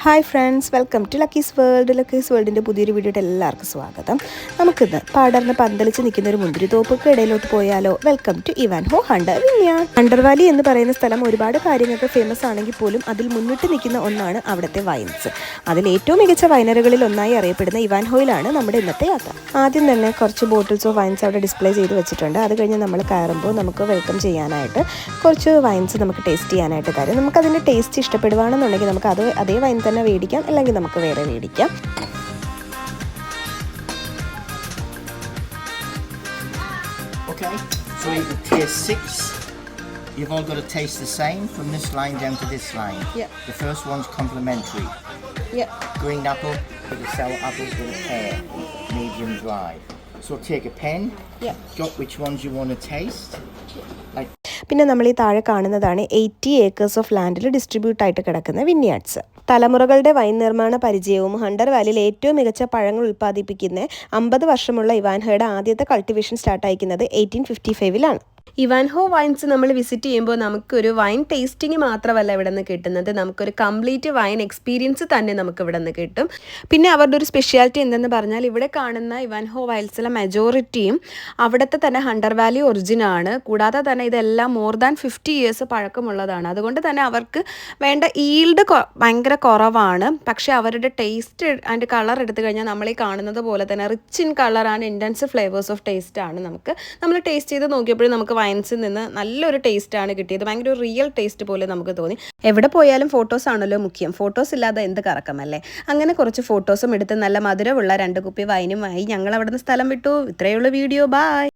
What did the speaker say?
Hi friends, welcome to Lucky's world. Lucky's വേൾഡിൻ്റെ പുതിയൊരു വീഡിയോയുടെ എല്ലാവർക്കും സ്വാഗതം. നമുക്കിന്ന് പടർന്ന് പന്തലിച്ച് നിൽക്കുന്ന ഒരു മുന്തിരി തോപ്പൊക്കെ ഇടയിലോട്ട് പോയാലോ? Welcome to Ivanhoe Hunter vineyard. Hunter Valley എന്ന് പറയുന്ന സ്ഥലം ഒരുപാട് കാര്യങ്ങൾക്ക് ഫേമസ് ആണെങ്കിൽ പോലും അതിൽ മുന്നിട്ട് നിൽക്കുന്ന ഒന്നാണ് അവിടുത്തെ വൈൻസ്. അതിൽ ഏറ്റവും മികച്ച വൈനറുകളിൽ ഒന്നായി അറിയപ്പെടുന്ന ഇവാൻഹോയിലാണ് നമ്മുടെ ഇന്നത്തെ യാത്ര. ആദ്യം തന്നെ കുറച്ച് ബോട്ടിൽസ് ഓഫ് വൈൻസ് അവിടെ ഡിസ്പ്ലേ ചെയ്ത് വെച്ചിട്ടുണ്ട്. അത് കഴിഞ്ഞ് നമ്മൾ കയറുമ്പോൾ നമുക്ക് വെൽക്കം ചെയ്യാനായിട്ട് കുറച്ച് വൈൻസ് നമുക്ക് ടേസ്റ്റ് ചെയ്യാനായിട്ട് തരും. നമുക്കതിൻ്റെ ടേസ്റ്റ് ഇഷ്ടപ്പെടുകയാണെന്നുണ്ടെങ്കിൽ നമുക്ക് അതേ വൈൻ തന്നെ മേടിക്കാം, അല്ലെങ്കിൽ നമുക്ക് വേറെ മേടിക്കാം. Okay, so tier 6, you've all got to taste the same from this line down to this line. Yeah. The first one's complimentary. Yeah. Green apple, the sour apples with a pear, medium dry. So take a pen, jot which ones you want to taste. Like പിന്നെ നമ്മൾ ഈ താഴെ കാണുന്നതാണ് 80 acres of ലാൻഡിൽ distribute ആയിട്ട് കിടക്കുന്ന വിന്യാർഡ്സ്. തലമുറകളുടെ wine നിർമ്മാണ പരിചയവും ഹണ്ടർ വാലിയിൽ ഏറ്റവും മികച്ച പഴങ്ങൾ ഉൽപ്പാദിപ്പിക്കുന്ന 50 വർഷമുള്ള ഇവാൻഹോയുടെ ആദ്യത്തെ കൾട്ടിവേഷൻ സ്റ്റാർട്ട് അയക്കുന്നത് 1855-ലാണ്. ഇവാൻഹോ വൈൻസ് നമ്മൾ വിസിറ്റ് ചെയ്യുമ്പോൾ നമുക്കൊരു വൈൻ ടേസ്റ്റിംഗ് മാത്രമല്ല ഇവിടെ നിന്ന് കിട്ടുന്നത്, നമുക്കൊരു കംപ്ലീറ്റ് വൈൻ എക്സ്പീരിയൻസ് തന്നെ നമുക്ക് ഇവിടെ നിന്ന് കിട്ടും. പിന്നെ അവരുടെ ഒരു സ്പെഷ്യാലിറ്റി എന്തെന്ന് പറഞ്ഞാൽ, ഇവിടെ കാണുന്ന ഇവാൻഹോ വൈൻസിലെ മെജോറിറ്റിയും അവിടുത്തെ തന്നെ ഹണ്ടർ വാലി ഒറിജിനാണ്. കൂടാതെ തന്നെ ഇതെല്ലാം മോർ ദാൻ 50 ഇയേഴ്സ് പഴക്കമുള്ളതാണ്. അതുകൊണ്ട് തന്നെ അവർക്ക് വേണ്ട ഈൽഡ് ഭയങ്കര കുറവാണ്. പക്ഷേ അവരുടെ ടേസ്റ്റ് ആൻഡ് കളർ എടുത്തു കഴിഞ്ഞാൽ നമ്മൾ ഈ കാണുന്നത് പോലെ തന്നെ rich in colour and intense flavours of taste ആണ്. നമ്മൾ ടേസ്റ്റ് ചെയ്ത് നോക്കിയപ്പോഴും നമുക്ക് വൈൻസിൽ നിന്ന് നല്ലൊരു ടേസ്റ്റാണ് കിട്ടിയത്. ഭയങ്കര ഒരു റിയൽ ടേസ്റ്റ് പോലെ നമുക്ക് തോന്നി. എവിടെ പോയാലും ഫോട്ടോസ് ആണല്ലോ മുഖ്യം. ഫോട്ടോസ് ഇല്ലാതെ എന്ത് കറക്കമല്ലേ. അങ്ങനെ കുറച്ച് ഫോട്ടോസും എടുത്ത് നല്ല മധുരമുള്ള 2 കുപ്പി വൈനുമായി ഞങ്ങൾ അവിടെ നിന്ന് സ്ഥലം വിട്ടു. ഇത്രയുള്ള വീഡിയോ. ബൈ.